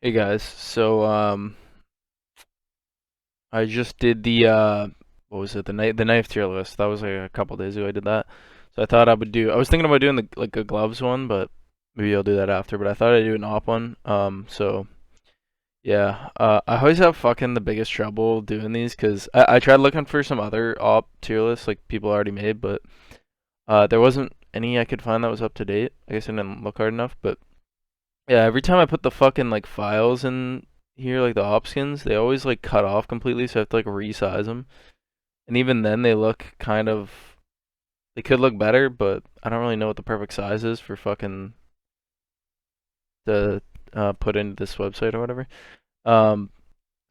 Hey guys, so I just did the what was it, the knife tier list. That was like a couple days ago I did that. So I thought I was thinking about doing the like a gloves one, but maybe I'll do that after, but I thought I'd do an op one. So yeah, I always have fucking the biggest trouble doing these because I tried looking for some other op tier lists like people already made, but there wasn't any I could find that was up to date. I guess I didn't look hard enough, but yeah, every time I put the fucking like files in here, like the op skins, they always like cut off completely, so I have to like resize them. And even then, they look kind of. They could look better, but I don't really know what the perfect size is for fucking to put into this website or whatever. Um,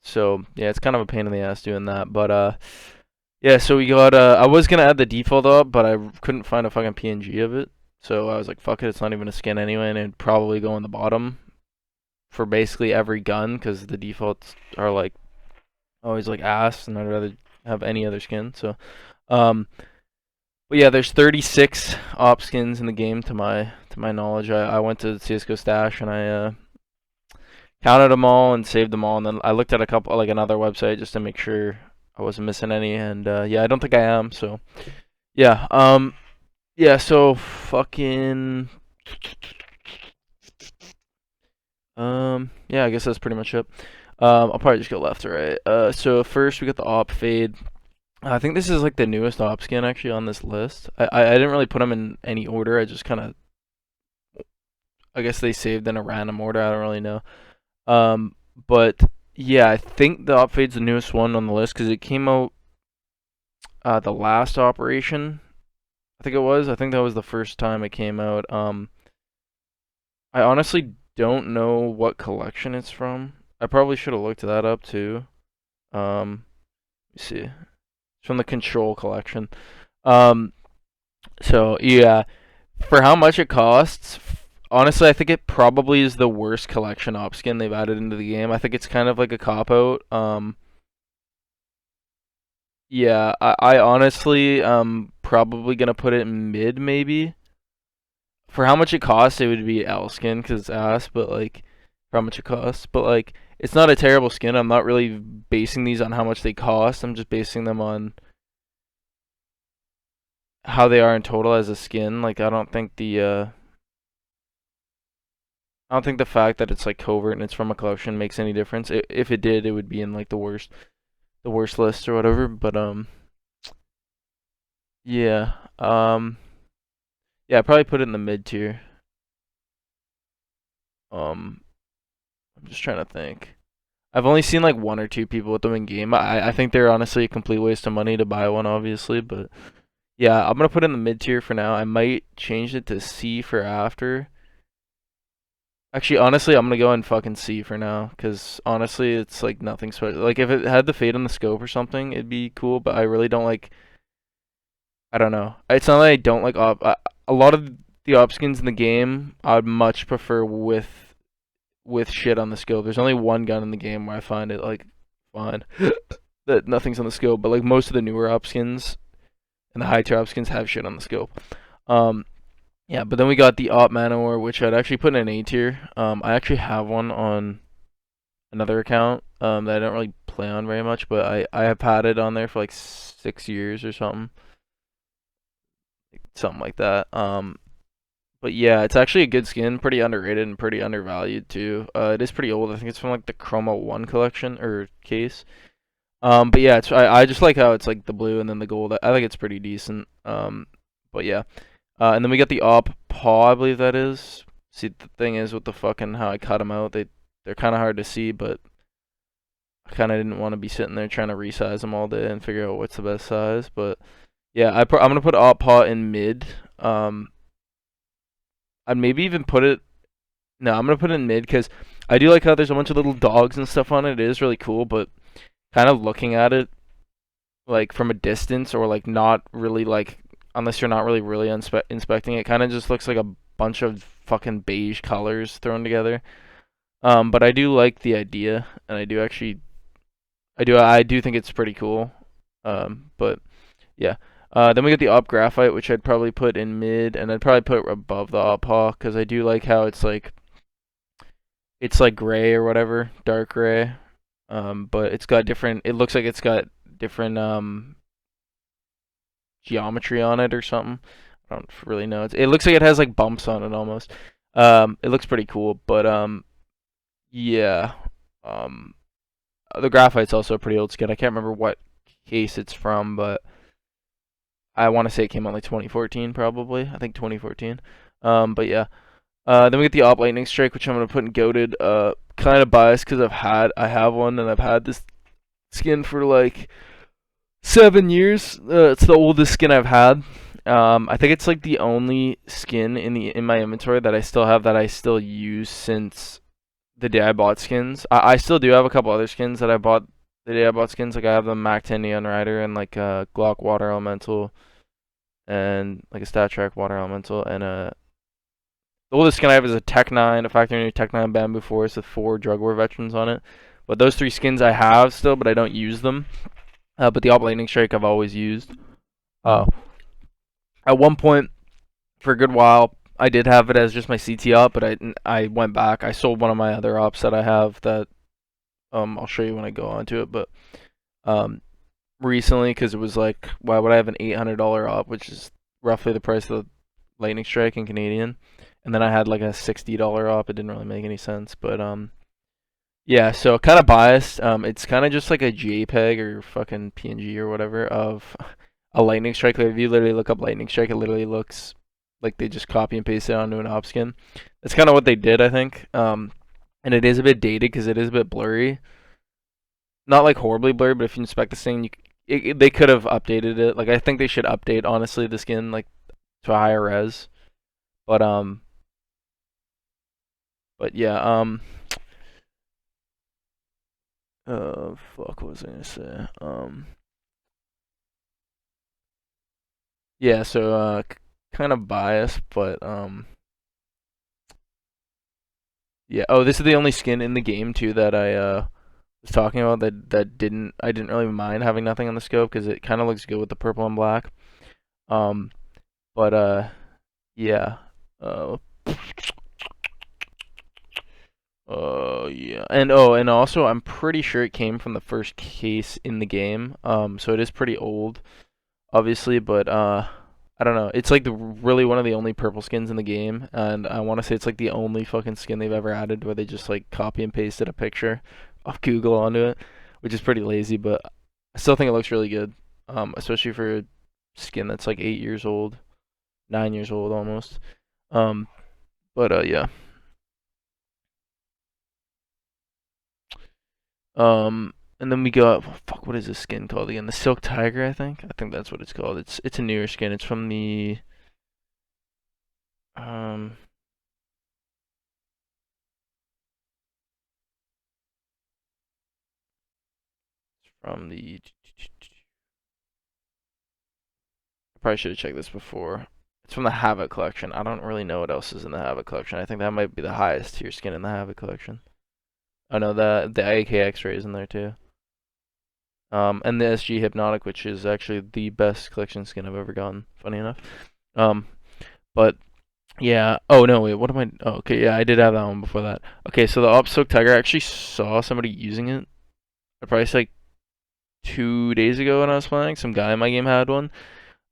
so yeah, it's kind of a pain in the ass doing that. But yeah. So we got. I was gonna add the default up, but I couldn't find a fucking PNG of it. So I was like, fuck it, it's not even a skin anyway, and it'd probably go in the bottom for basically every gun because the defaults are like always like ass, and I'd rather have any other skin. So, um, but yeah, there's 36 op skins in the game to my knowledge. I went to CS:GO Stash and I counted them all and saved them all, and then I looked at a couple like another website just to make sure I wasn't missing any, and yeah, I don't think I am. So yeah, yeah, so fucking yeah, I guess that's pretty much it. I'll probably just go left to right. So first we got the op fade. I think this is like the newest op skin actually on this list. I didn't really put them in any order. I just kind of, I guess they saved in a random order. I don't really know. But yeah, I think the op fade's the newest one on the list because it came out the last operation. I think it was. I think that was the first time it came out. I honestly don't know what collection it's from. I probably should have looked that up too. Let me see. It's from the Control collection. Um, so yeah, for how much it costs, honestly, I think it probably is the worst collection op skin they've added into the game. I think it's kind of like a cop out. Yeah, I honestly probably gonna put it in mid maybe. For how much it costs, it would be L skin because it's ass, but like for how much it costs, but like it's not a terrible skin. I'm not really basing these on how much they cost. I'm just basing them on how they are in total as a skin. Like I don't think the fact that it's like covert and it's from a collection makes any difference. If it did, it would be in like the worst list or whatever. But yeah, yeah, I probably put it in the mid tier. Um, I'm just trying to think. I've only seen like one or two people with them in game. I think they're honestly a complete waste of money to buy one, obviously. But yeah, I'm gonna put it in the mid tier for now. I might change it to C for after. Actually, honestly, I'm gonna go and fucking C for now, because honestly, it's like nothing special. Like if it had the fade on the scope or something, it'd be cool. But I really don't like. I don't know. It's not that I don't like op. A lot of the op skins in the game, I'd much prefer with shit on the scope. There's only one gun in the game where I find it like fine that nothing's on the scope. But like most of the newer op skins and the high tier op skins have shit on the scope. Um, Yeah, but then we got the Op Manowar, which I'd actually put in an A tier. I actually have one on another account that I don't really play on very much, but I have had it on there for like 6 years or something like that. But yeah, it's actually a good skin, pretty underrated and pretty undervalued too. It is pretty old. I think it's from like the Chroma One collection or case. But yeah, I just like how it's like the blue and then the gold. I think it's pretty decent. But yeah. And then we got the op paw, I believe that is. See, the thing is with the fucking how I cut them out, they're kind of hard to see, but I kind of didn't want to be sitting there trying to resize them all day and figure out what's the best size. But yeah, I'm gonna put op paw in mid. I'd maybe even put it. No, I'm gonna put it in mid because I do like how there's a bunch of little dogs and stuff on it. It is really cool, but kind of looking at it like from a distance or like not really like unless you're not really inspecting it, kind of just looks like a bunch of fucking beige colors thrown together. But I do like the idea, and I do think it's pretty cool. But yeah. Then we got the op graphite, which I'd probably put in mid, and I'd probably put above the op paw because I do like how it's like It's like gray or whatever, dark gray. But it's got different. It looks like it's got different geometry on it or something. I don't really know. It looks like it has like bumps on it almost. It looks pretty cool, but yeah. Um, the graphite's also a pretty old skin. I can't remember what case it's from, but I want to say it came out like 2014 probably. I think 2014. But yeah. Then we get the Op Lightning Strike, which I'm gonna put in Goaded. Kind of biased because I have one and I've had this skin for like 7 years. It's the oldest skin I've had. I think it's like the only skin in my inventory that I still have that I still use since the day I bought skins. I still do have a couple other skins that I bought the day I bought skins. Like I have the Mac 10 Neon Rider and like a Glock Water Elemental and like a Stat Track Water Elemental and a the oldest skin I have is a Tech 9, a Factory New Tech 9 Bamboo Forest with 4 Drug War veterans on it. But those 3 skins I have still, but I don't use them. But the Op Lightning Strike I've always used. Uh, at one point, for a good while, I did have it as just my CT op, but I went back. I sold one of my other ops that I have that I'll show you when I go on to it. But recently, because it was like, why would I have an $800 op, which is roughly the price of the Lightning Strike in Canadian? And then I had like a $60 op. It didn't really make any sense, but yeah. So kind of biased. It's kind of just like a JPEG or fucking PNG or whatever of a Lightning Strike. Like if you literally look up Lightning Strike, it literally looks like they just copy and paste it onto an op skin. That's kind of what they did, I think. And it is a bit dated because it is a bit blurry. Not like horribly blurry, but if you inspect the thing, they could have updated it. Like I think they should update honestly the skin like to a higher res. But yeah, fuck, what was I gonna say? Yeah, so kind of biased, but yeah. Oh, this is the only skin in the game too that I was talking about that I didn't really mind having nothing on the scope because it kind of looks good with the purple and black. Um, but yeah. Uh, yeah, and and also I'm pretty sure it came from the first case in the game. So it is pretty old, obviously, but I don't know. It's like really one of the only purple skins in the game, and I want to say it's like the only fucking skin they've ever added where they just like copy and pasted a picture of Google onto it, which is pretty lazy, but I still think it looks really good. Especially for a skin that's like 8 years old, 9 years old almost. Um, but yeah. And then we got fuck. What is this skin called again? The Silk Tiger, I think. I think that's what it's called. It's a newer skin. It's from the um from the. I probably should have checked this before. It's from the Havoc collection. I don't really know what else is in the Havoc collection. I think that might be the highest tier skin in the Havoc collection. I know the AK X-ray is in there too. And the SG Hypnotic, which is actually the best collection skin I've ever gotten. Funny enough. Um, but yeah. Oh no, wait. What am I? Oh, okay. Yeah, I did have that one before that. Okay, so the Op Soak Tiger, I actually saw somebody using it. Probably like 2 days ago when I was playing. Some guy in my game had one.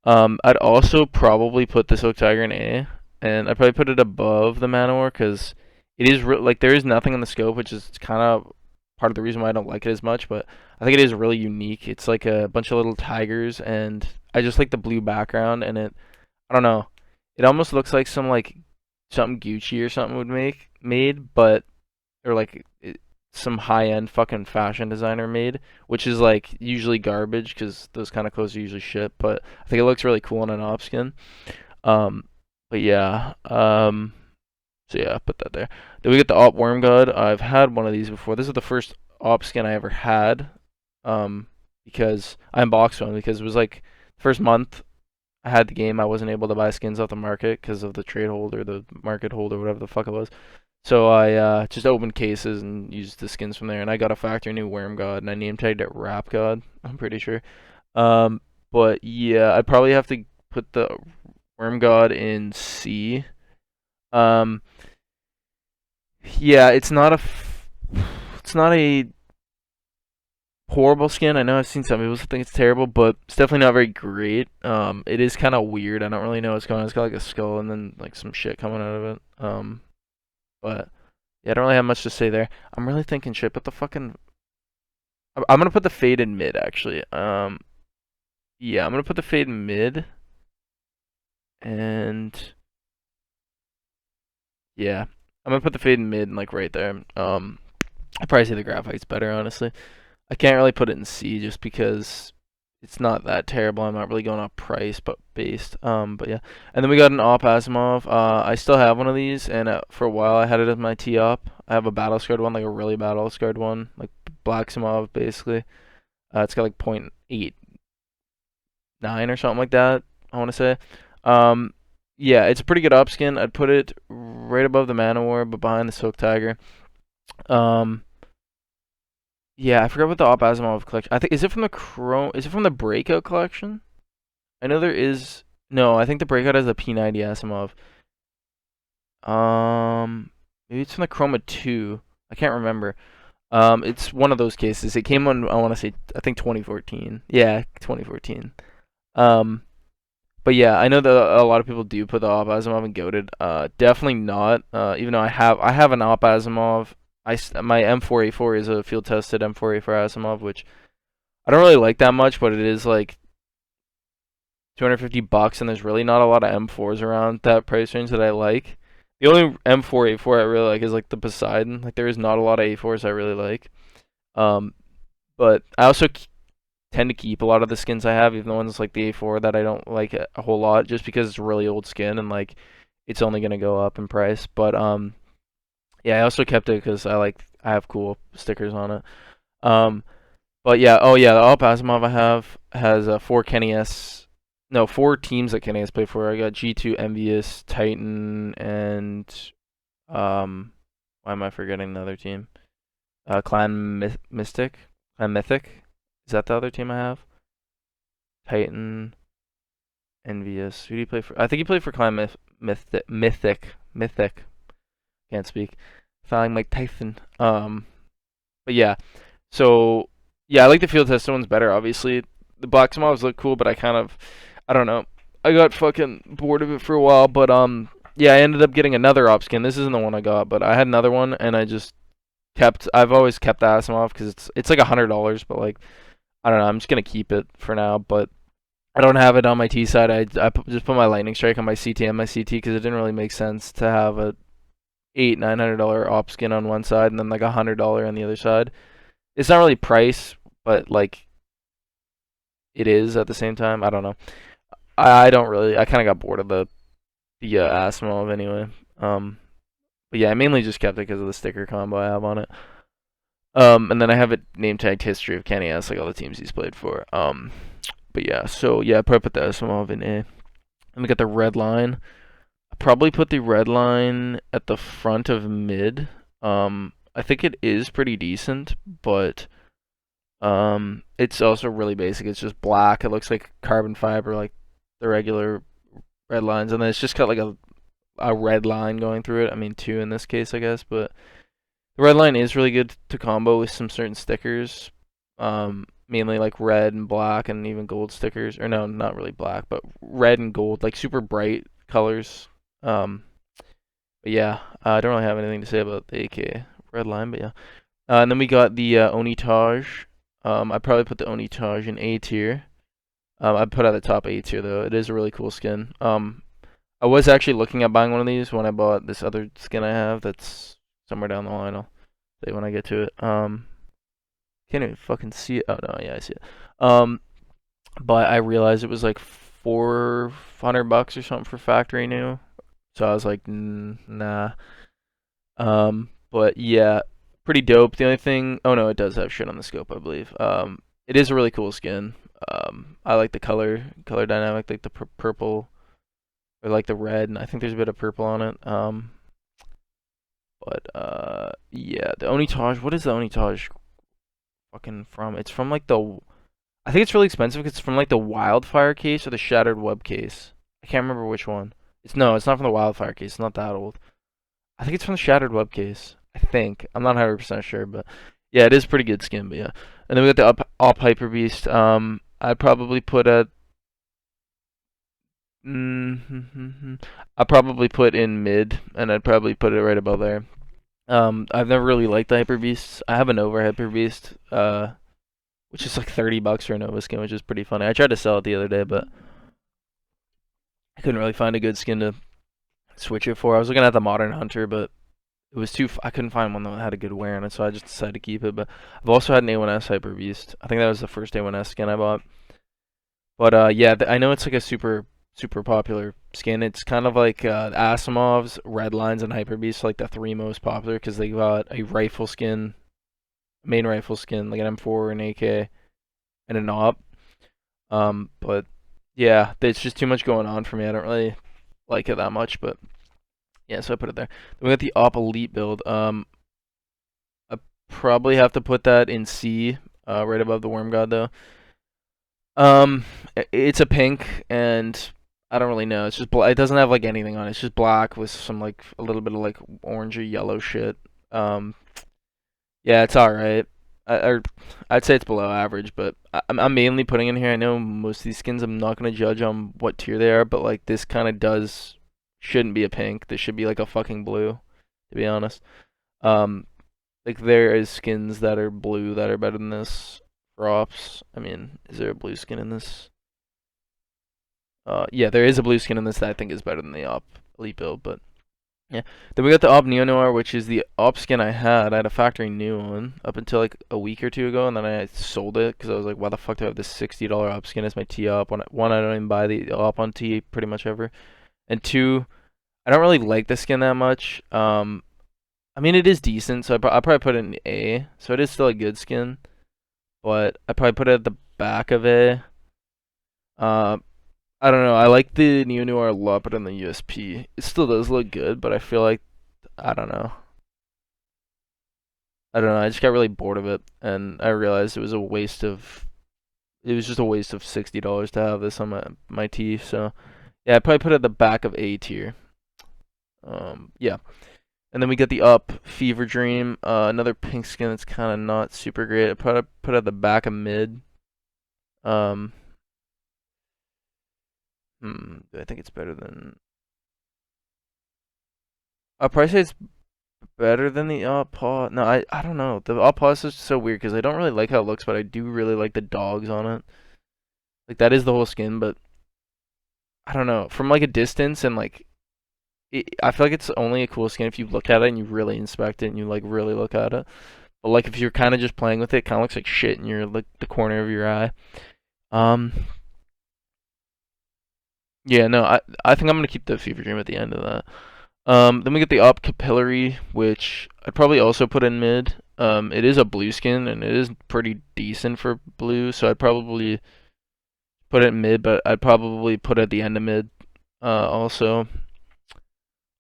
I'd also probably put the Soak Tiger in A, and I'd probably put it above the Manowar because it is like there is nothing on the scope, which is kind of part of the reason why I don't like it as much. But I think it is really unique. It's like a bunch of little tigers, and I just like the blue background, and I don't know. It almost looks like something Gucci or something would make made, but or like some high end fucking fashion designer made, which is like usually garbage because those kind of clothes are usually shit. But I think it looks really cool on an op skin. Um, but yeah. So yeah, put that there. Then we get the Op Worm God. I've had one of these before. This is the first op skin I ever had. Because I unboxed one because it was like first month I had the game. I wasn't able to buy skins off the market because of the trade hold or the market hold or whatever the fuck it was. So I just opened cases and used the skins from there, and I got a factory new Worm God, and I name tagged it Rap God. I'm pretty sure. Um, but yeah, I'd probably have to put the Worm God in C. Um, Yeah, it's not a horrible skin. I know I've seen some people think it's terrible, but it's definitely not very great. It is kind of weird. I don't really know what's going on. It's got like a skull and then like some shit coming out of it. But yeah, I don't really have much to say there. I'm really thinking shit, but the fucking I'm gonna put the fade in mid actually. Yeah, I'm gonna put the fade in mid, and yeah, I'm gonna put the fade in mid and like right there. I probably say the graphite's better honestly. I can't really put it in C just because it's not that terrible. I'm not really going off price, but based. But yeah. And then we got an AWP Asimov. I still have one of these, and for a while I had it as my T op. I have a battle scarred one, like a really battle scarred one, like Black Simov basically. It's got like 0.89 or something like that. I want to say. Um, yeah, it's a pretty good op skin. I'd put it right above the Manowar, but behind the Silk Tiger. Um, Yeah, I forgot what the Op Asimov collection. I think is it from the Chrome? Is it from the Breakout collection? I know there is. No, I think the Breakout has the P90 Asimov. Maybe it's from the Chroma 2. I can't remember. It's one of those cases. It came on. I want to say. I think 2014. Yeah, 2014. Um, but yeah, I know that a lot of people do put the Op Asimov in Goaded. Definitely not. Even though I have an Op Asimov. My M4A4 is a field tested M4A4 Asimov, which I don't really like that much, but it is like 250 bucks, and there's really not a lot of M4s around that price range that I like. The only M4 A4 I really like is like the Poseidon. Like there is not a lot of A4s I really like. Um, but I also tend to keep a lot of the skins I have, even the ones like the A4 that I don't like a whole lot, just because it's really old skin and like it's only gonna go up in price. But yeah, I also kept it because I have cool stickers on it. Um, But yeah, oh yeah, the All Asimov I have has four Kenny S. No, four teams that Kenny has played for. I got G2, Envious, Titan, and um, why am I forgetting the other team? Mystic, Clan Mythic. Is that the other team I have? Titan, Envious. Who do you play for? I think he played for Clan Mythic. Can't speak. Sounding like Tyson. But yeah. So yeah, I like the field tested ones better. Obviously, the box mobs look cool, but I don't know. I got fucking bored of it for a while, but yeah, I ended up getting another op skin. This isn't the one I got, but I had another one, and I just kept. I've always kept the Asimov because it's like $100, but like I don't know. I'm just gonna keep it for now, but I don't have it on my T side. Just put my Lightning Strike on my CT and my CT because it didn't really make sense to have a $800-900 op skin on one side and then like $100 on the other side. It's not really price, but like it is at the same time. I don't know. I don't really. I kind of got bored of the Asimov anyway. But yeah, I mainly just kept it because of the sticker combo I have on it. And then I have it name tagged history of Kenny S, like all the teams he's played for. But yeah, so yeah, I probably put the Asimov in A. And we got the red line. I probably put the red line at the front of mid. I think it is pretty decent, but it's also really basic. It's just black. It looks like carbon fiber, like the regular red lines, and then it's just got like a red line going through it. I mean, two in this case, I guess, but the red line is really good to combo with some certain stickers. Mainly like red and black and even gold stickers. Or no, not really black, but red and gold, like super bright colors. Um, but yeah, I don't really have anything to say about the AK red line, but yeah. And then we got the Onitage. I'd probably put the Onitage in A tier. I'd put it at the top A tier though. It is a really cool skin. I was actually looking at buying one of these when I bought this other skin I have that's somewhere down the line. I'll say when I get to it. Can't even fucking see it. Oh no, yeah, I see it. But I realized it was like $400 or something for factory new. So I was like, nah. But yeah, pretty dope. The only thing, oh no, it does have shit on the scope, I believe. It is a really cool skin. I like the color dynamic, like the purple or like the red, and I think there's a bit of purple on it. But yeah, the Onitage. What is the Onitage fucking from? It's from like I think it's really expensive because it's from like the Wildfire case or the Shattered Web case. I can't remember which one. It's not from the Wildfire case. It's not that old. I think it's from the Shattered Web case. I think. I'm not 100% sure, but yeah, it is pretty good skin. But yeah, and then we got the Up Hyper Beast. I'd probably put a. I'd probably put in mid, and I'd probably put it right above there. I've never really liked the Hyper Beasts. I have an over Hyper Beast, which is like $30 for a Nova skin, which is pretty funny. I tried to sell it the other day, but I couldn't really find a good skin to switch it for. I was looking at the Modern Hunter, but it was too. I couldn't find one that had a good wear on it, so I just decided to keep it. But I've also had an A1S Hyper Beast. I think that was the first A1S skin I bought. But yeah, I know it's like a super popular skin. It's kind of like Asimov's, Red Lines, and Hyper Beast, like the three most popular because they got a rifle skin, main rifle skin, like an M4, an AK, and an AWP. But yeah, there's just too much going on for me. I don't really like it that much, but yeah, so I put it there. Then we got the AWP Elite build. I probably have to put that in C, right above the Worm God though. It's a pink, and I don't really know. It's just it doesn't have like anything on it. It's just black with some like a little bit of like orange or yellow shit. Um, yeah, it's all right. Or I'd say it's below average, but I'm mainly putting in here. I know most of these skins I'm not gonna judge on what tier they are, but like this kind of does shouldn't be a pink. This should be like a fucking blue, to be honest. Um, like there is skins that are blue that are better than this. Props. I mean, is there a blue skin in this? Yeah, there is a blue skin in this that I think is better than the AWP Elite build, but yeah. Then we got the AWP Neo Noir, which is the AWP skin I had. I had a factory new one up until like a week or two ago, and then I sold it because I was like, why the fuck do I have this $60 AWP skin as my T AWP? One, I don't even buy the AWP on T pretty much ever, and two, I don't really like the skin that much. I mean, it is decent, so I probably put it in A, so it is still a good skin, but I probably put it at the back of A. Uh, I don't know. I like the Neo Noir a lot better than the USP. It still does look good, but I feel like I don't know. I don't know. I just got really bored of it, and I realized it was a waste of. It was just a waste of $60 to have this on my tee. So yeah, I probably put it at the back of A tier. Yeah, and then we get the Up Fever Dream, another pink skin that's kind of not super great. I put it at the back of mid. Um, I think it's better than. I'll probably say it's better than the paw. No, I don't know. The paw is just so weird because I don't really like how it looks, but I do really like the dogs on it. Like that is the whole skin, but I don't know. From like a distance and like, I feel like it's only a cool skin if you look at it and you really inspect it and you like really look at it. But like if you're kind of just playing with it, it kind of looks like shit in your like the corner of your eye. Um, yeah, no, I think I'm gonna keep the Fever Dream at the end of that. Then we get the Op Capillary, which I'd probably also put in mid. It is a blue skin and it is pretty decent for blue, so I'd probably put it in mid, but I'd probably put it at the end of mid, also.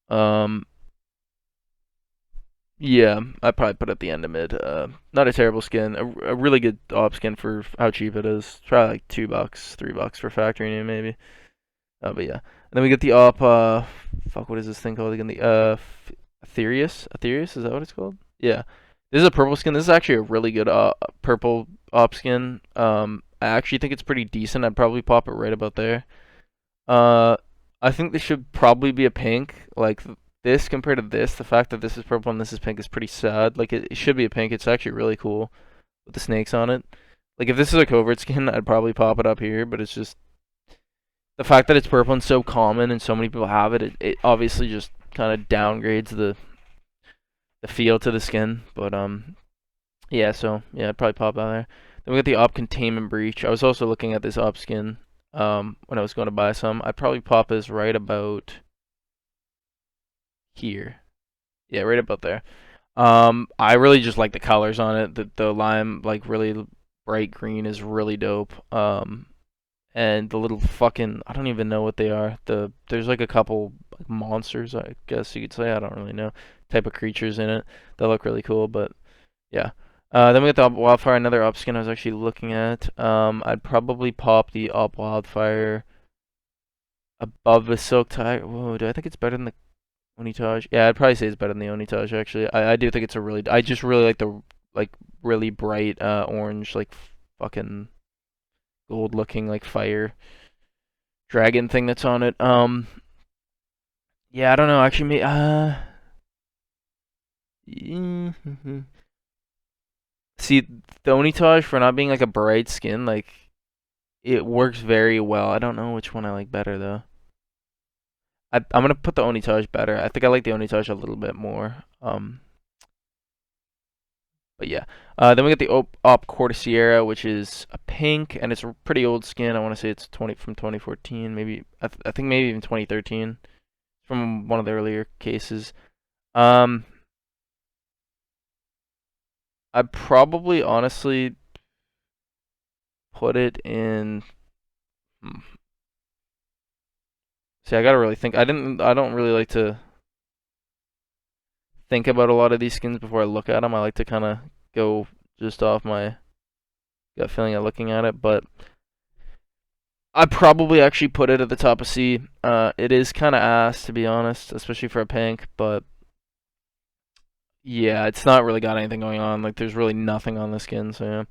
Um, yeah, I'd probably put it at the end of mid. Not a terrible skin, a really good op skin for how cheap it is. Probably like $2, $3 for factory new maybe. But yeah. And then we get the op, fuck, what is this thing called again? The, Aetherius? Aetherius, is that what it's called? Yeah. This is a purple skin. This is actually a really good, purple op skin. I actually think it's pretty decent. I'd probably pop it right about there. Uh, I think this should probably be a pink. Like, this compared to this, the fact that this is purple and this is pink is pretty sad. Like, it should be a pink. It's actually really cool with the snakes on it. Like, if this is a covert skin, I'd probably pop it up here, but it's just the fact that it's purple and so common and so many people have it, it obviously just kind of downgrades the feel to the skin. But yeah, so yeah, I'd probably pop out there. Then we got the Op Containment Breach. I was also looking at this Op skin when I was going to buy some. I'd probably pop this right about here. Yeah, right about there. I really just like the colors on it. The lime, like really bright green, is really dope. And the little fucking, I don't even know what they are. There's like a couple like monsters, I guess you could say. I don't really know type of creatures in it that look really cool, but yeah. Then we got the Wildfire, another up skin I was actually looking at. I'd probably pop the up Wildfire above the Silk Tiger. Whoa, do I think it's better than the? Onitage. Yeah, I'd probably say it's better than the Onitage actually. I do think it's a really. I just really like the like really bright orange like fucking gold looking like fire dragon thing that's on it. Yeah, I don't know. Actually, see the Onitage for not being like a bright skin, like it works very well. I don't know which one I like better though. I'm gonna put the Onitage better. I think I like the Onitage a little bit more. But yeah. Then we got the Op Cortesierra, which is a pink, and it's a pretty old skin. I want to say it's 2014, maybe. I think maybe even 2013, from one of the earlier cases. Um, I'd probably honestly put it in. Hmm. See, I gotta really think. I don't really like to think about a lot of these skins before I look at them. I like to kind of go just off my gut feeling of looking at it, but I'd probably actually put it at the top of C. It is kind of ass to be honest, especially for a pink, but yeah, it's not really got anything going on. Like, there's really nothing on the skin, so yeah.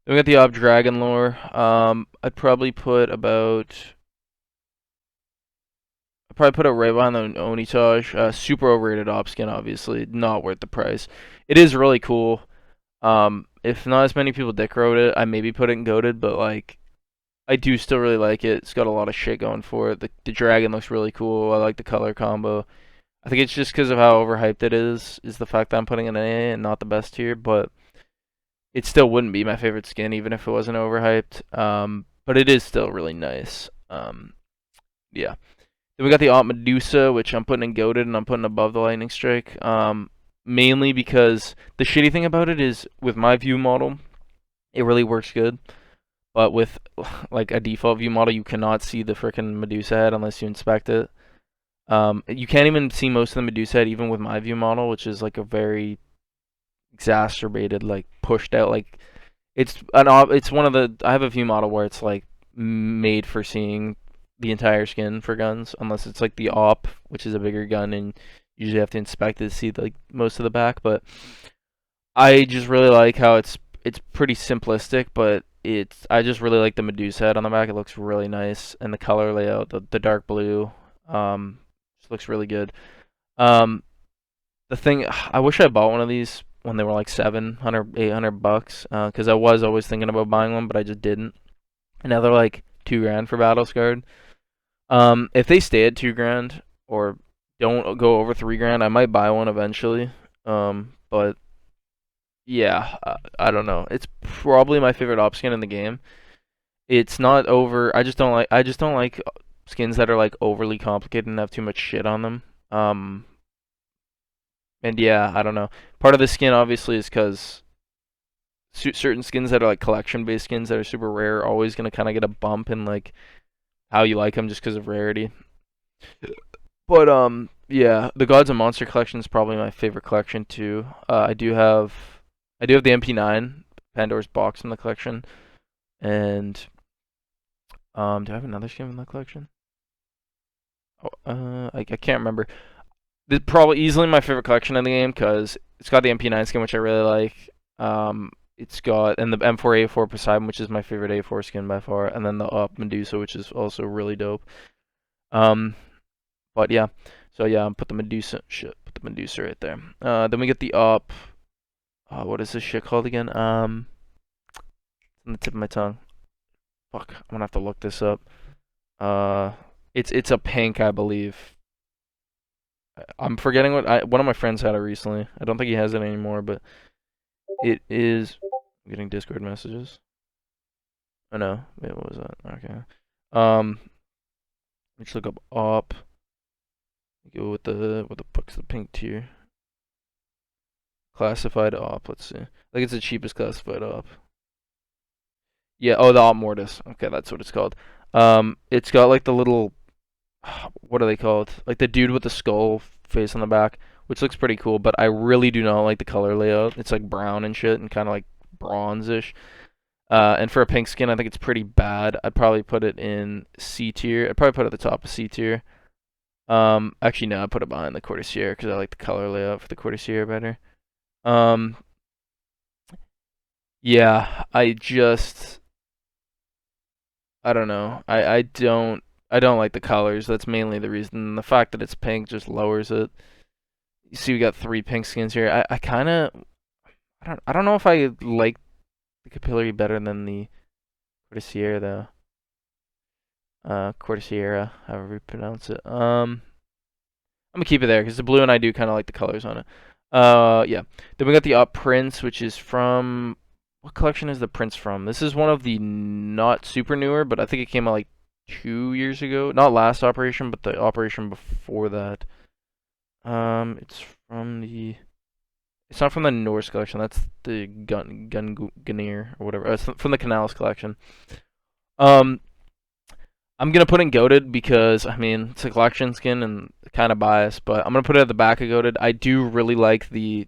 Then we got the Ob Dragon lore. I'd probably put about. I'd probably put it right behind the Onitage. Super overrated op skin, obviously, not worth the price. It is really cool. If not as many people dick rode it, I maybe put it in Goaded, but like I do still really like it. It's got a lot of shit going for it. The dragon looks really cool. I like the color combo. I think it's just because of how overhyped it is the fact that I'm putting it in A and not the best tier, but it still wouldn't be my favorite skin even if it wasn't overhyped. But it is still really nice. Yeah. Then we got the Aunt Medusa, which I'm putting in Goated and I'm putting above the Lightning Strike. Mainly because the shitty thing about it is with my view model, it really works good. But with like a default view model, you cannot see the freaking Medusa head unless you inspect it. You can't even see most of the Medusa head even with my view model, which is like a very exacerbated, like pushed out. Like it's one of the I have a view model where it's like made for seeing the entire skin for guns, unless it's like the op, which is a bigger gun, and you usually have to inspect it to see like most of the back. But I just really like how it's pretty simplistic, but I just really like the Medusa head on the back. It looks really nice, and the color layout, the dark blue, just looks really good. Um, the thing I wish I bought one of these when they were like 700, $800, because I was always thinking about buying one, but I just didn't. And now they're like 2 grand for Battle Scarred. If they stay at 2 grand or don't go over 3 grand, I might buy one eventually. But yeah, I don't know. It's probably my favorite op skin in the game. It's not over. I just don't like skins that are like overly complicated and have too much shit on them. And yeah, I don't know. Part of the skin obviously is because certain skins that are like collection based skins that are super rare are always gonna kind of get a bump in like how you like them just because of rarity. But yeah, the Gods and Monster collection is probably my favorite collection too. I do have the MP9 Pandora's box in the collection, and do I have another skin in that collection? Oh, I can't remember. This is probably easily my favorite collection in the game because it's got the MP9 skin, which I really like. It's got and the M4A4 Poseidon, which is my favorite A4 skin by far, and then the Up Medusa, which is also really dope. Um, but yeah, so yeah, put the Medusa put the Medusa right there. Then we get the Up. What is this shit called again? It's on the tip of my tongue. Fuck, I'm gonna have to look this up. It's a pink, I believe. I'm forgetting one of my friends had it recently. I don't think he has it anymore, but it is. I'm getting Discord messages. Oh no, wait, what was that? Okay. Let's look up op. Go with the fuck's the pink tier? Classified op. Let's see. I think it's the cheapest classified op. Yeah. Oh, the op mortis. Okay, that's what it's called. It's got like the little. What are they called? Like the dude with the skull face on the back, which looks pretty cool. But I really do not like the color layout. It's like brown and shit, and kind of like bronzish. And for a pink skin, I think it's pretty bad. I'd probably put it in C tier. I'd probably put it at the top of C tier. Actually no, I put it behind the Courtier because I like the color layout for the Courtier better. Um, yeah, I don't know. I don't like the colors. That's mainly the reason. The fact that it's pink just lowers it. You see, we got three pink skins here. I kind of I don't know if I like the capillary better than the Courtier though. Courtiera, however you pronounce it. I'm gonna keep it there because the blue and I do kind of like the colors on it. Yeah. Then we got the Up Prince, which is from what collection is the Prince from? This is one of the not super newer, but I think it came out like 2 years ago. Not last operation, but the operation before that. It's from the. It's not from the Norse collection. That's the Gungnir or whatever. It's from the Canals collection. Um, I'm gonna put in Goaded because I mean it's a collection skin and kind of biased, but I'm gonna put it at the back of Goaded. I do really like the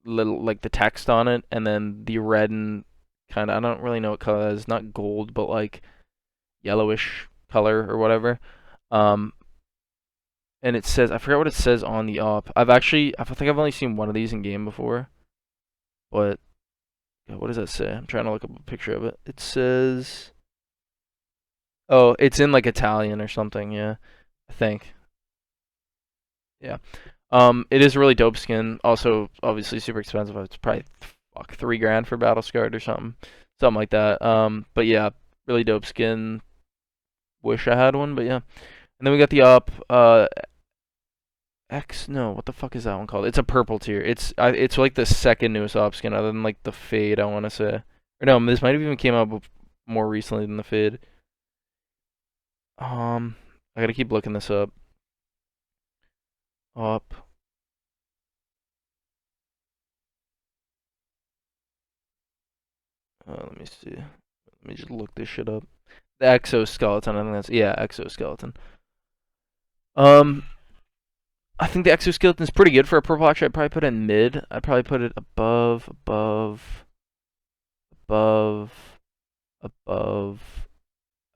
little like the text on it, and then the red and kind of I don't really know what color that is. Not gold, but like yellowish color or whatever. Um, and it says I forgot what it says on the op. I think I've only seen one of these in game before, but what does that say? I'm trying to look up a picture of it. It says, oh, it's in like Italian or something. Yeah, I think. Yeah. It is a really dope skin. Also, obviously super expensive. It's probably fuck 3 grand for Battle Scarred or something like that. But yeah, really dope skin. Wish I had one, but yeah. And then we got the up. X. No, what the fuck is that one called? It's a purple tier. It's like the second newest op skin, other than like the fade. I want to say, or no, this might have even came out more recently than the fade. I gotta keep looking this up. Up. Let me see. Let me just look this shit up. The exoskeleton. I think that's yeah, exoskeleton. Um, I think the exoskeleton is pretty good for a purple. Actually, I'd probably put it in mid. I'd probably put it above. I'd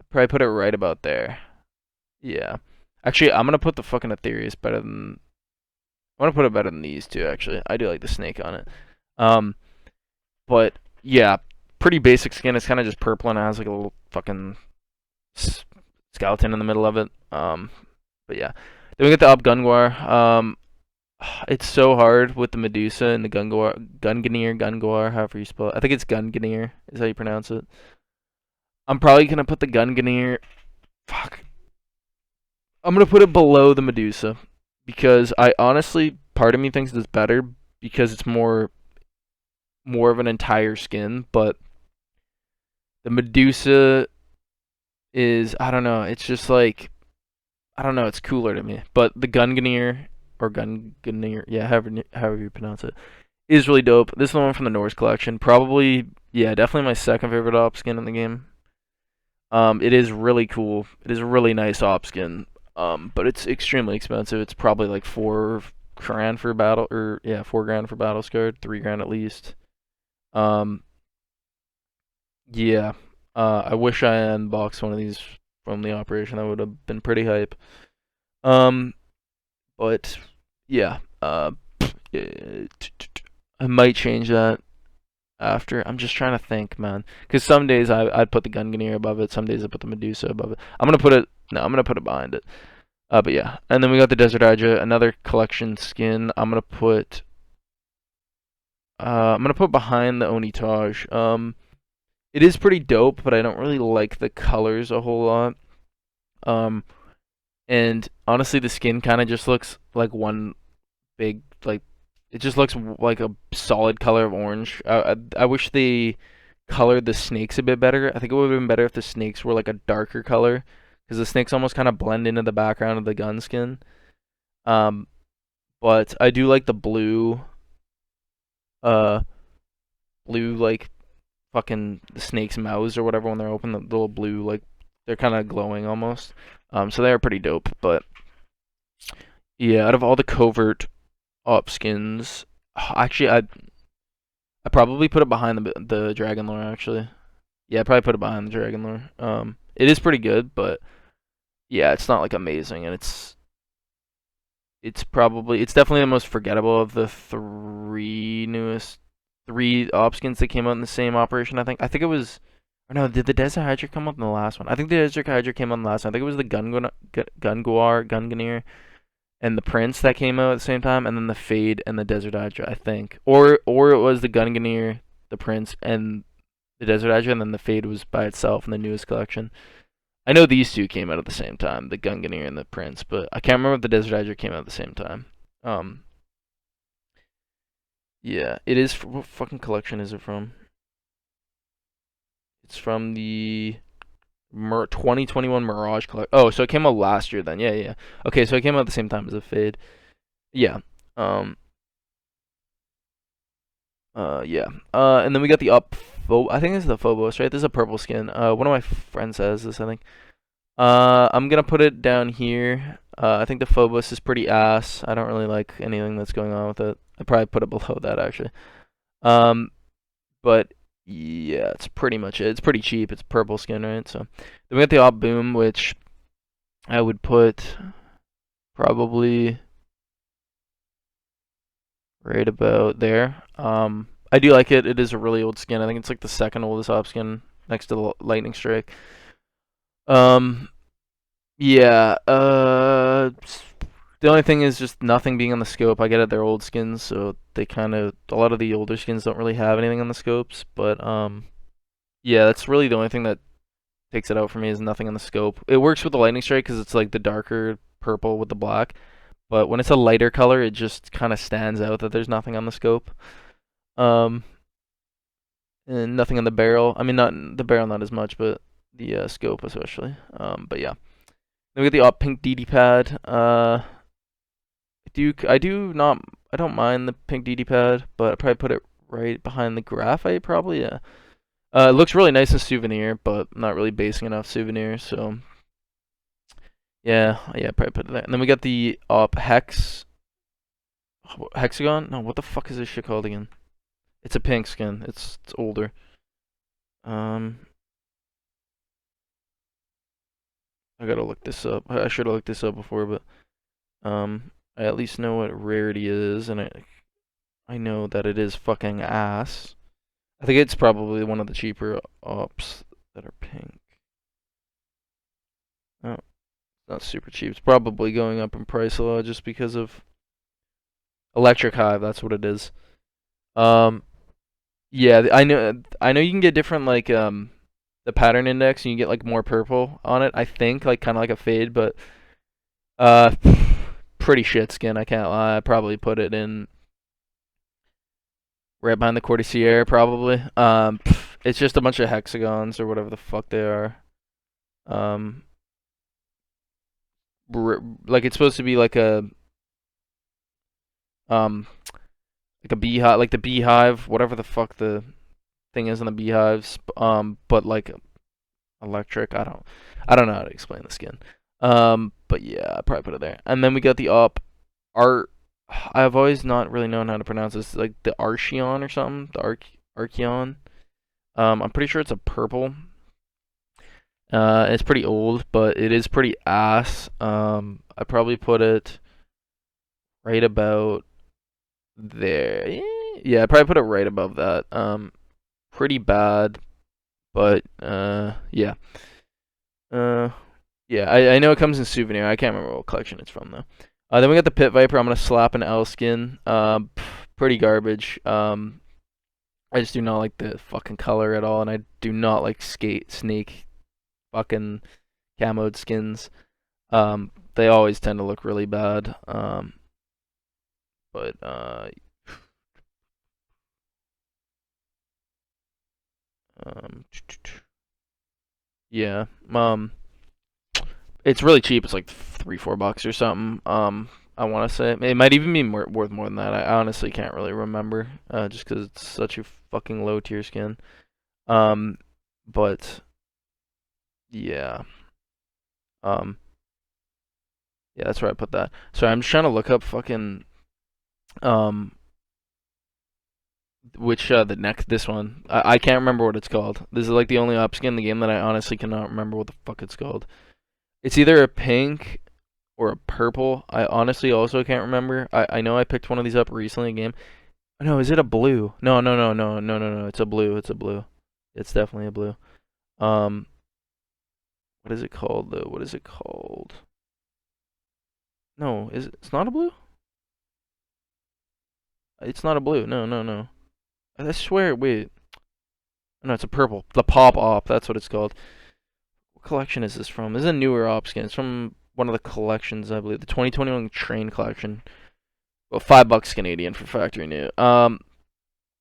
probably put it right about there. Yeah. Actually, I'm gonna put the fucking Ethereus better than. I'm gonna put it better than these two. Actually, I do like the snake on it. Um, but yeah, pretty basic skin. It's kind of just purple and it has like a little fucking skeleton in the middle of it. But yeah. Then we get the up Gunguar. It's so hard with the Medusa and the Gungnir, however you spell it. I think it's Gungnir is how you pronounce it. I'm probably gonna put the Gungnir. Fuck. I'm gonna put it below the Medusa because I honestly, part of me thinks it's better because it's more of an entire skin, but the Medusa is I don't know. It's just like I don't know. It's cooler to me, but the Gungnir or Gungnir, yeah, however you pronounce it, is really dope. This is the one from the Norse collection. Probably, yeah, definitely my second favorite op skin in the game. It is really cool. It is a really nice op skin. But it's extremely expensive. It's probably like 4 grand for battle, or yeah, 4 grand for battle scarred, 3 grand at least. Um, yeah. I wish I unboxed one of these from the operation. That would have been pretty hype. Um, but yeah. I might change that after. I'm just trying to think, man. Because some days I'd put the Gungnir above it. Some days I put the Medusa above it. I'm gonna put it. No, I'm gonna put it behind it. But yeah, and then we got the Desert Hydra, another collection skin. I'm gonna put behind the Onitage. It is pretty dope, but I don't really like the colors a whole lot. Um, and honestly, the skin kind of just looks like one big like. It just looks like a solid color of orange. I wish they colored the snakes a bit better. I think it would have been better if the snakes were like a darker color, because the snakes almost kind of blend into the background of the gun skin. Um, but I do like the uh, blue like fucking the snake's mouths or whatever when they're open. The little blue like they're kind of glowing almost. So they're pretty dope. But yeah, out of all the covert op skins, actually I probably put it behind the Dragon Lore actually. Yeah, I probably put it behind the Dragon Lore. It is pretty good, but yeah, it's not like amazing, and it's definitely the most forgettable of the three op skins that came out in the same operation. I think it was. Or no, did the Desert Hydra come out in the last one? I think the Desert Hydra came out in the last one. I think it was the Gunguar, and the Prince that came out at the same time, and then the Fade and the Desert Hydra, I think. Or it was the Gungnir, the Prince, and the Desert Hydra, and then the Fade was by itself in the newest collection. I know these two came out at the same time, the Gungnir and the Prince, but I can't remember if the Desert Hydra came out at the same time. Yeah, it is. What fucking collection is it from? It's from the 2021 Mirage collection. Oh, so it came out last year then. Yeah, yeah. Okay, so it came out at the same time as the Fade. Yeah. Um. Yeah. And then we got the I think this is the Phobos, right? This is a purple skin. One of my friends has this, I think. I'm gonna put it down here. I think the Phobos is pretty ass. I don't really like anything that's going on with it. I'd probably put it below that actually. Um, but yeah, it's pretty much it. It's pretty cheap. It's purple skin, right? So then we got the Op Boom, which I would put probably right about there. I do like it. It is a really old skin. I think it's like the second oldest op skin next to the Lightning Strike. Um, yeah. The only thing is just nothing being on the scope. I get it, they're old skins, so they kind of a lot of the older skins don't really have anything on the scopes. But yeah, that's really the only thing that takes it out for me is nothing on the scope. It works with the Lightning Strike because it's like the darker purple with the black. But when it's a lighter color, it just kind of stands out that there's nothing on the scope. Um, and nothing on the barrel. I mean, not the barrel, not as much, but the scope especially. But yeah. Then we get the op pink DD pad. I don't mind the pink DD pad, but I'd probably put it right behind the graphite, probably. Yeah. It looks really nice in souvenir, but not really basing enough souvenir. So yeah, probably put it there. And then we got the op hexagon. No, what the fuck is this shit called again? It's a pink skin. It's older. I gotta look this up. I should have looked this up before, but I at least know what rarity is, and I know that it is fucking ass. I think it's probably one of the cheaper ops that are pink. Oh, not super cheap. It's probably going up in price a lot just because of Electric Hive. That's what it is. Yeah, I know you can get different like the pattern index, and you get like more purple on it. I think like kind of like a fade, but uh, pretty shit skin. I can't lie. I probably put it in right behind the Courtier, probably. It's just a bunch of hexagons or whatever the fuck they are. Um, like it's supposed to be um like a beehive, like the beehive, whatever the fuck the thing is in the beehives. But like electric. I don't know how to explain the skin. But yeah, I probably put it there. And then we got the op art. I've always not really known how to pronounce this, like the Archeon or something. The Archeon. I'm pretty sure it's a purple. It's pretty old, but it is pretty ass. I probably put it right about there. Yeah, I probably put it right above that. Pretty bad, but yeah. Yeah, I know it comes in souvenir. I can't remember what collection it's from though. Then we got the Pit Viper. I'm gonna slap an L skin. Pretty garbage. I just do not like the fucking color at all, and I do not like snake fucking camoed skins. They always tend to look really bad. But yeah. It's really cheap. It's like $3-4 or something. I want to say it might even be worth more than that. I honestly can't really remember. Just because it's such a fucking low tier skin. But yeah. Yeah, that's where I put that. So I'm just trying to look up fucking which this one. I can't remember what it's called. This is like the only op skin in the game that I honestly cannot remember what the fuck it's called. It's either a pink or a purple. I honestly also can't remember. I know I picked one of these up recently in a game. No, is it a blue? No, no, no, no, no, no, no. It's a blue. It's a blue. It's definitely a blue. Um, what is it called though? What is it called? No, it's not a blue? It's not a blue. No, no, no. I swear, wait. No, it's a purple. The Pop Op, that's what it's called. What collection is this from? This is a newer op skin. It's from one of the collections, I believe. The 2021 Train Collection. Well, $5 Canadian for factory new. I'm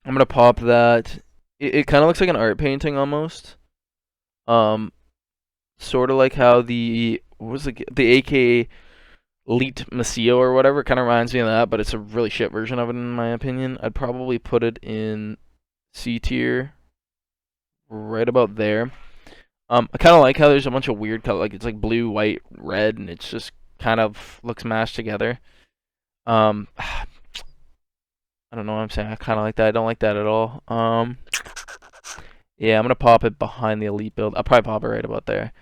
gonna pop that. It kind of looks like an art painting almost. Um, sort of like how what was the AKA Elite Masio or whatever. Kind of reminds me of that, but it's a really shit version of it in my opinion. I'd probably put it in C tier, right about there. I kind of like how there's a bunch of weird color, like it's like blue, white, red, and it's just kind of looks mashed together. I don't know what I'm saying. I kind of like that. I don't like that at all. Yeah, I'm gonna pop it behind the elite build. I'll probably pop it right about there.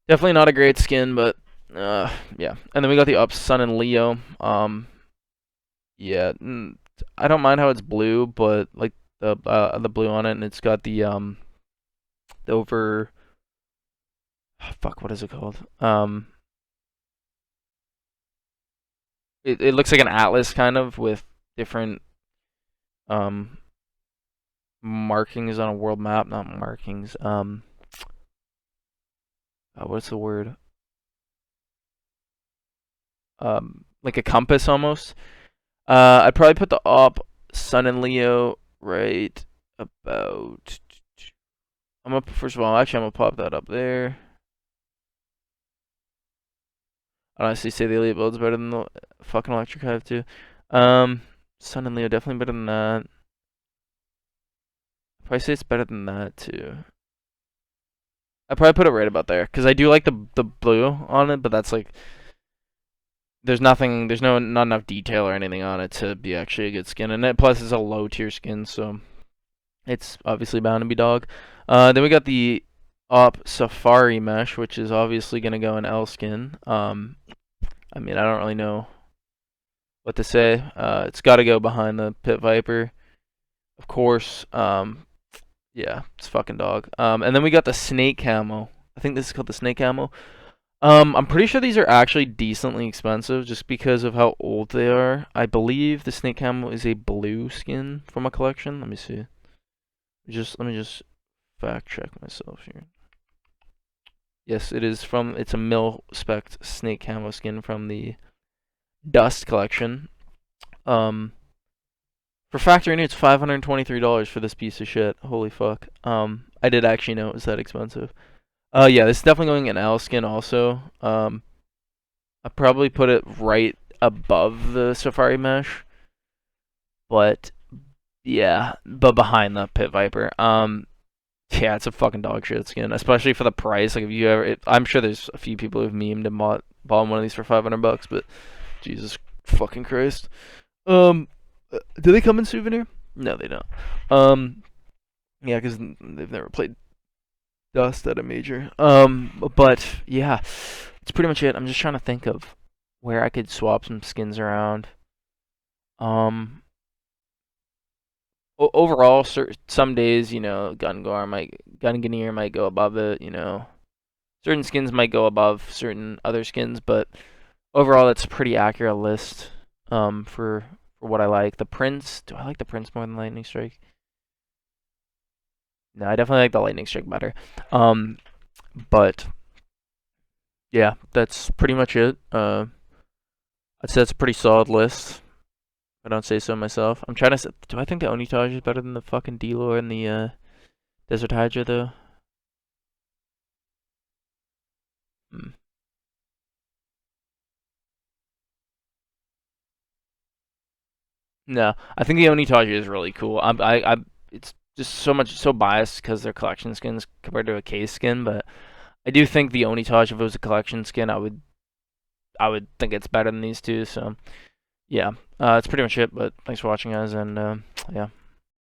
Definitely not a great skin, but yeah. And then we got the Up Sun and Leo. Yeah, I don't mind how it's blue, but like the blue on it, and it's got the over. Fuck, what is it called? It looks like an atlas kind of with different um markings on a world map, not markings. What's the word? Like a compass almost. I'd probably put the op Sun and Leo right about. I'm up. First of all, actually, I'm gonna pop that up there. I honestly say the elite build's better than the fucking electric hive too. Sun and Leo definitely better than that. I'd probably say it's better than that too. I'd probably put it right about there because I do like the blue on it, but that's like there's nothing, there's not enough detail or anything on it to be actually a good skin, and it plus it's a low tier skin, so it's obviously bound to be dog. Then we got the Op Safari Mesh, which is obviously gonna go in L skin. I mean, I don't really know what to say. It's got to go behind the Pit Viper, of course. Yeah, it's fucking dog. And then we got the Snake Camo. I think this is called the Snake Camo. I'm pretty sure these are actually decently expensive just because of how old they are. I believe the Snake Camo is a blue skin from a collection. Let me see. Let me just fact check myself here. Yes, it is from. It's a mil spec Snake Camo skin from the Dust collection. For factory new, it's $523 for this piece of shit. Holy fuck. I did actually know it was that expensive. Yeah, this is definitely going in L skin also. I probably put it right above the Safari Mesh, but yeah, but behind the Pit Viper. Yeah, it's a fucking dog shit skin, especially for the price. Like if you ever, I'm sure there's a few people who've memed and bought one of these for $500, but Jesus fucking Christ. Do they come in souvenir? No, they don't. Yeah, because they've never played Dust at a major. But yeah, it's pretty much it. I'm just trying to think of where I could swap some skins around. Overall, some days, Gun Gungnir might go above it. Certain skins might go above certain other skins, but overall, it's a pretty accurate list. For what I like. The Prince. Do I like the Prince more than Lightning Strike? No, I definitely like the Lightning Strike better. But yeah, that's pretty much it. I'd say that's a pretty solid list. I don't say so myself. I'm trying to. Do I think the Onitage is better than the fucking D-Lore and the Desert Hydra though? Hmm. No, I think the Onitage is really cool. It's just so biased because they're collection skins compared to a case skin, but I do think the Onitage, if it was a collection skin, I would think it's better than these two. So yeah, that's pretty much it. But thanks for watching, guys, and yeah.